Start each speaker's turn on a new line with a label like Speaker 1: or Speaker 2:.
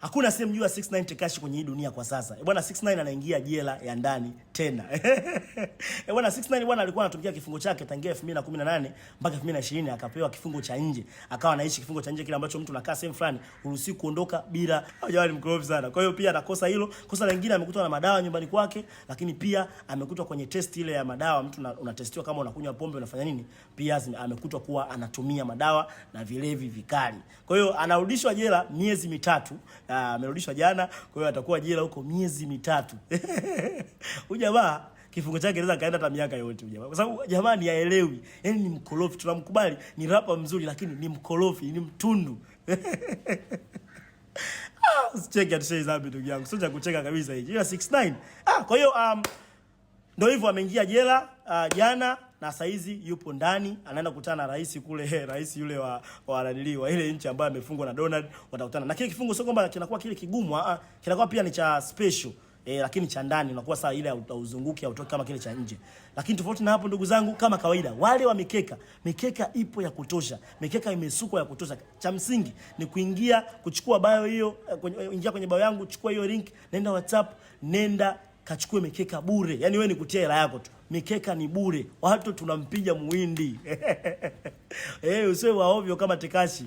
Speaker 1: Hakuna asiyemjua 69 Tekashi kwenye hii dunia kwa sasa. Bwana 69 anaingia jela ya ndani tena. Bwana 69 bwana alikuwa anatumikia kifungo chake tangia 2018 mpaka 2020, akapewa kifungo cha nje. Akawa anaishi kifungo cha nje, kile ambacho mtu anakaa sehemu fulani uruhusi kuondoka bila. Hajawali mkorofi sana. Kwa hiyo pia anakosa hilo. Kosa lingine, amekutwa na madawa nyumbani kwake, lakini pia amekutwa kwenye test ile ya madawa, mtu unatestiwa kama unakunywa pombe unafanya nini? Pia amekutwa kuwa anatumia madawa na vilevi vikali. Kwa hiyo anarudishwa jela miezi mitatu. Amerudishwa jana, kwa hiyo atakuwa jela huko miezi mitatu. Huyu jamaa kifungo chake kinaweza kaenda hata miaka yote huyu jamaa. Kwa sababu jamaa ni haelewi. Yaani ni mkorofi, tunamkubali, ni rapa mzuri lakini ni mkorofi, ni mtundu. Usicheke atishe zabi ndugu yangu. Sio cha kucheka kabisa hii. Hiyo 69. Kwa hiyo ndio hivyo, ameingia jela jana na saizi yupo ndani, anaenda kukutana na rais kule, rais yule wa ile nchi ambayo amefungwa na Donald, watakutana. Na kile kifungo sio kwamba kinakuwa kile kigumu, kinakuwa pia ni cha special. Lakini cha ndani unakuwa saa ile uzunguki au kama kile cha nje. Lakini tofauti na hapo ndugu zangu, kama kawaida wale wa mikeka ipo ya kutosha. Mikeka imesukwa ya kutosha. Cha msingi ni kuingia, kuchukua bio hiyo, ingia kwenye bio yangu, chukua hiyo link, nenda WhatsApp, nenda kachukue mikeka bure. Yaani wewe ni kutia hela yako tu. Mikeka ni bure. Watu tunampiga muhindi. Usiwe wa ovyo kama Tekashi.